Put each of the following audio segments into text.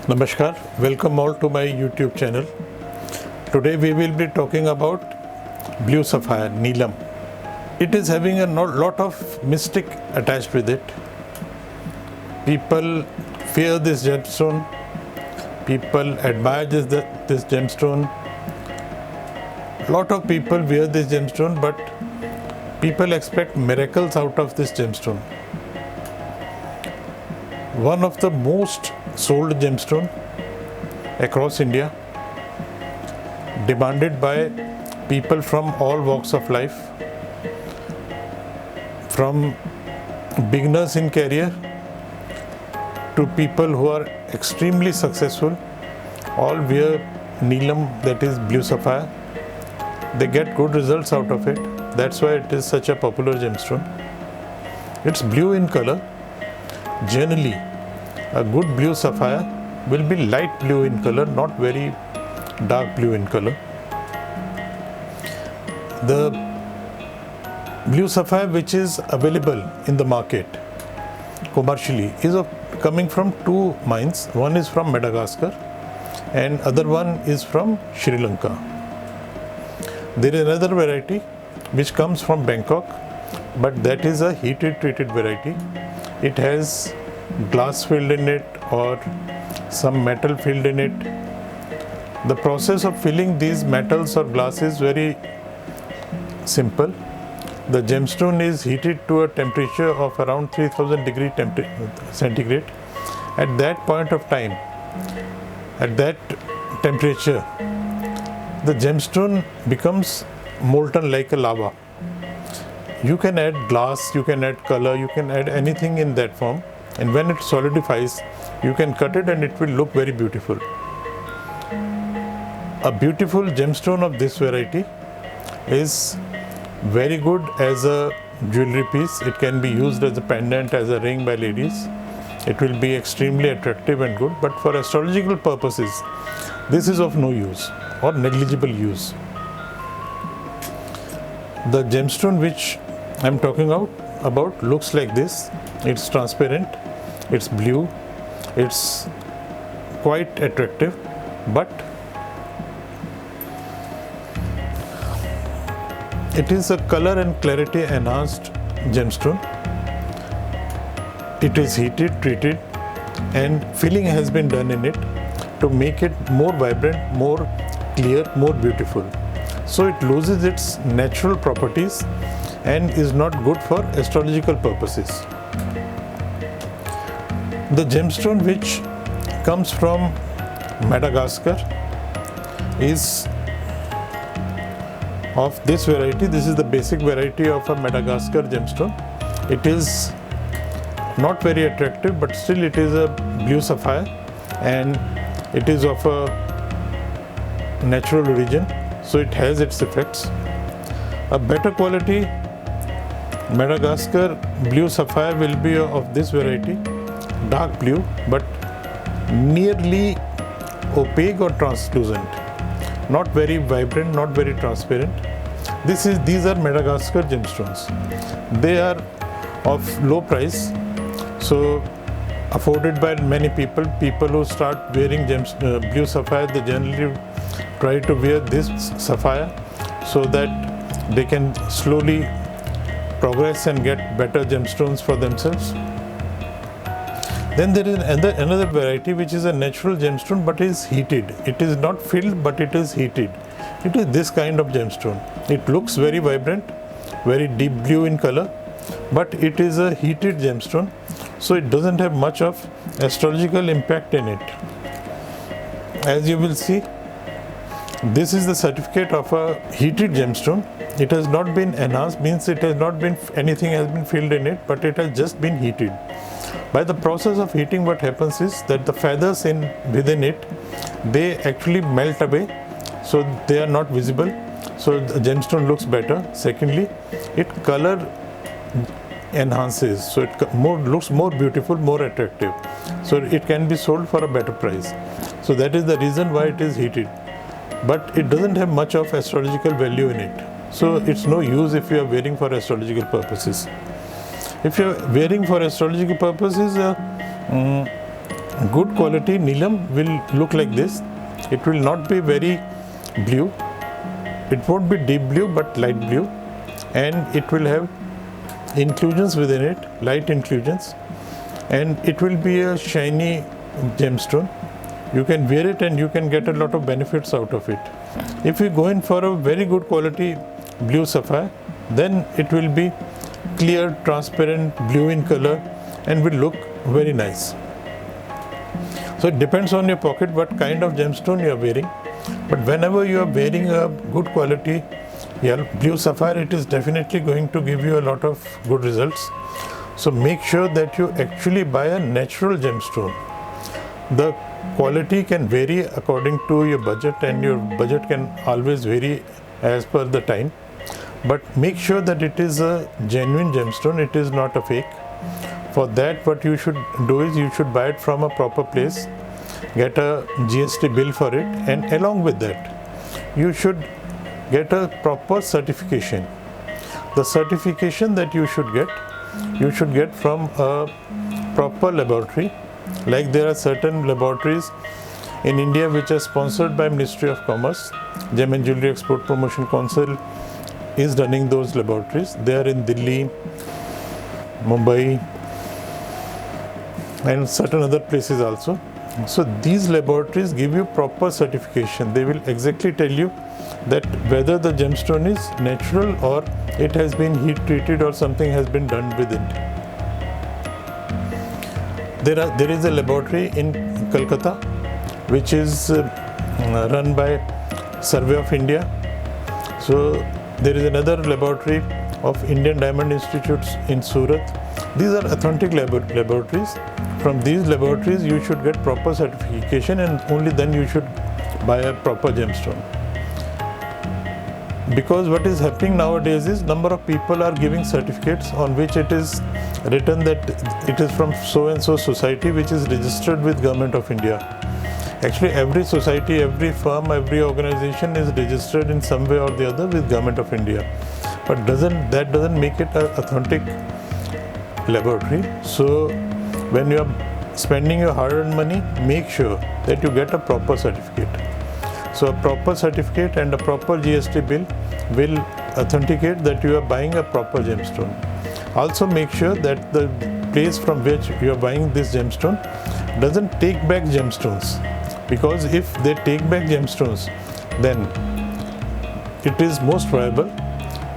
Namaskar, welcome all to my YouTube channel. Today we will be talking about blue sapphire, Neelam. It is having a lot of mystic attached with it. People fear this gemstone, people admire this gemstone. Lot of people wear this gemstone, but people expect miracles out of this gemstone. One of the most sold gemstone across India, demanded by people from all walks of life, from beginners in career to people who are extremely successful, all wear Neelam, that is blue sapphire. They get good results out of it. That's why it is such a popular gemstone. It's blue in color. Generally, a good blue sapphire will be light blue in color, not very dark blue in color. The blue sapphire which is available in the market commercially is coming from two mines. One is from Madagascar and other one is from Sri Lanka. There is another variety which comes from Bangkok, but that is a heated treated variety. It has glass filled in it or some metal filled in it. The process of filling these metals or glass is very simple. The gemstone is heated to a temperature of around 3000 degree centigrade. At that point of time, at that temperature, the gemstone becomes molten like a lava. You can add glass, you can add color, you can add anything in that form. And when it solidifies, you can cut it and it will look very beautiful. A beautiful gemstone of this variety is very good as a jewelry piece. It can be used as a pendant, as a ring by ladies. It will be extremely attractive and good, but for astrological purposes, this is of no use or negligible use. The gemstone which I am talking about looks like this. It's transparent, it's blue, it's quite attractive, but it is a color and clarity enhanced gemstone. It is heated, treated, and filling has been done in it to make it more vibrant, more clear, more beautiful. So it loses its natural properties and is not good for astrological purposes. The gemstone which comes from Madagascar is of this variety. This is the basic variety of a Madagascar gemstone. It is not very attractive, but still it is a blue sapphire and it is of a natural origin, so it has its effects. A better quality Madagascar blue sapphire will be of this variety, dark blue but nearly opaque or translucent, not very vibrant, not very transparent. These are Madagascar gemstones. They are of low price, so afforded by many people. People who start wearing blue sapphire, they generally try to wear this sapphire so that they can slowly progress and get better gemstones for themselves. Then there is another variety which is a natural gemstone but is heated. It is not filled but it is heated. It is this kind of gemstone. It looks very vibrant, very deep blue in color, but it is a heated gemstone, so it doesn't have much of astrological impact in it. As you will see, this is the certificate of a heated gemstone. It has not been enhanced, means it has not been anything has been filled in it, but it has just been heated. By the process of heating, what happens is that the feathers within it, they actually melt away, so they are not visible. So the gemstone looks better. Secondly, it color enhances, so it looks more beautiful, more attractive. So it can be sold for a better price. So that is the reason why it is heated. But it doesn't have much of astrological value in it. So it's no use if you are wearing for astrological purposes. If you are wearing for astrological purposes, good quality Neelam will look like this. It will not be very blue. It won't be deep blue but light blue, and it will have inclusions within it, light inclusions, and it will be a shiny gemstone. You can wear it and you can get a lot of benefits out of it. If you go in for a very good quality blue sapphire, then it will be clear, transparent, blue in color and will look very nice. So it depends on your pocket what kind of gemstone you are wearing. But whenever you are wearing a good quality blue sapphire, it is definitely going to give you a lot of good results. So make sure that you actually buy a natural gemstone. The quality can vary according to your budget, and your budget can always vary as per the time. But make sure that it is a genuine gemstone, it is not a fake. For that, what you should do is you should buy it from a proper place, get a GST bill for it, and along with that, you should get a proper certification. The certification that you should get from a proper laboratory. Like there are certain laboratories in India which are sponsored by Ministry of Commerce. Gem and Jewelry Export Promotion Council is running those laboratories. They are in Delhi, Mumbai, and certain other places also. So these laboratories give you proper certification. They will exactly tell you that whether the gemstone is natural or it has been heat treated or something has been done with it. There is a laboratory in Kolkata which is run by Survey of India. So there is another laboratory of Indian Diamond Institutes in Surat. These are authentic laboratories. From these laboratories you should get proper certification, and only then you should buy a proper gemstone. Because what is happening nowadays is number of people are giving certificates on which it is written that it is from so and so society which is registered with Government of India. Actually every society, every firm, every organization is registered in some way or the other with Government of India. But that doesn't make it an authentic laboratory. So when you are spending your hard-earned money, make sure that you get a proper certificate. So a proper certificate and a proper GST bill will authenticate that you are buying a proper gemstone. Also make sure that the place from which you are buying this gemstone doesn't take back gemstones, because if they take back gemstones, then it is most probable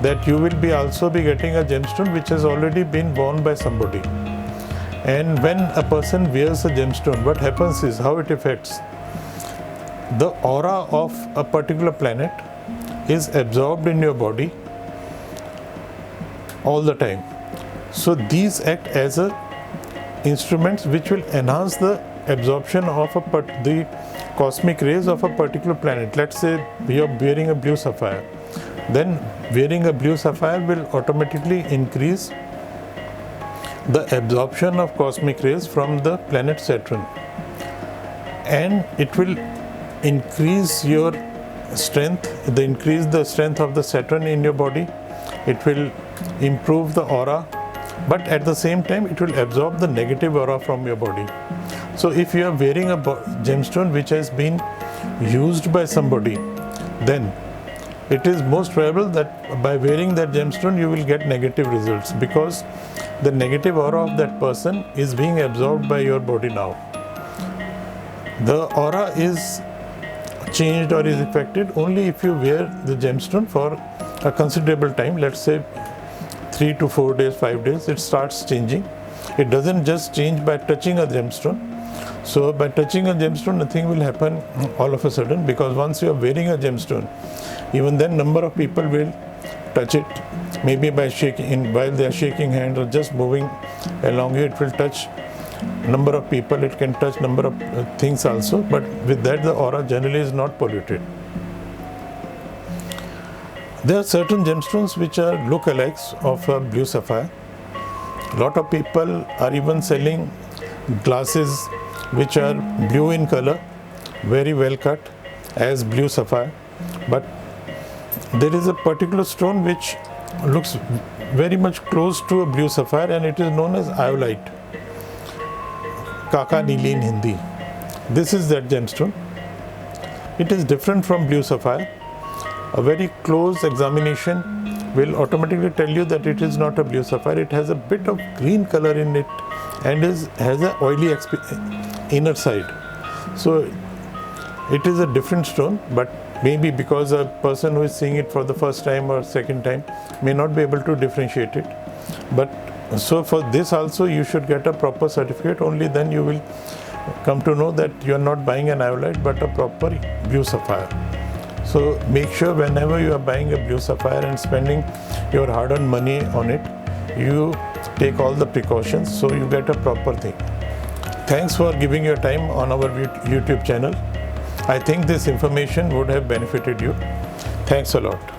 that you will be also be getting a gemstone which has already been worn by somebody. And when a person wears a gemstone, what happens is, how it affects the aura of a particular planet is absorbed in your body all the time. So these act as instruments which will enhance the absorption of the cosmic rays of a particular planet. Let's say you are wearing a blue sapphire. Then wearing a blue sapphire will automatically increase the absorption of cosmic rays from the planet Saturn, and it will increase your strength, increase the strength of the Saturn in your body. It will improve the aura, but at the same time it will absorb the negative aura from your body. So if you are wearing a gemstone which has been used by somebody, then it is most probable that by wearing that gemstone you will get negative results, because the negative aura of that person is being absorbed by your body now. The aura is changed or is affected only if you wear the gemstone for a considerable time. Let's say 3 to 4 days, 5 days, it starts changing. It doesn't just change by touching a gemstone. So by touching a gemstone, nothing will happen all of a sudden, because once you are wearing a gemstone, even then number of people will touch it, maybe by shaking, while they are shaking hands or just moving along it will touch number of people. It can touch number of things also, but with that the aura generally is not polluted. There are certain gemstones which are lookalikes of a blue sapphire. A lot of people are even selling glasses which are blue in color, very well cut as blue sapphire, but there is a particular stone which looks very much close to a blue sapphire, and it is known as iolite. Kaka Neeli in Hindi. This is that gemstone. It is different from blue sapphire. A very close examination will automatically tell you that it is not a blue sapphire. It has a bit of green color in it and has an oily inner side. So it is a different stone, but maybe because a person who is seeing it for the first time or second time may not be able to differentiate it. But so for this also you should get a proper certificate. Only then you will come to know that you are not buying an iolite but a proper blue sapphire. So make sure whenever you are buying a blue sapphire and spending your hard-earned money on it, you take all the precautions so you get a proper thing. Thanks for giving your time on our YouTube channel. I think this information would have benefited you. Thanks a lot.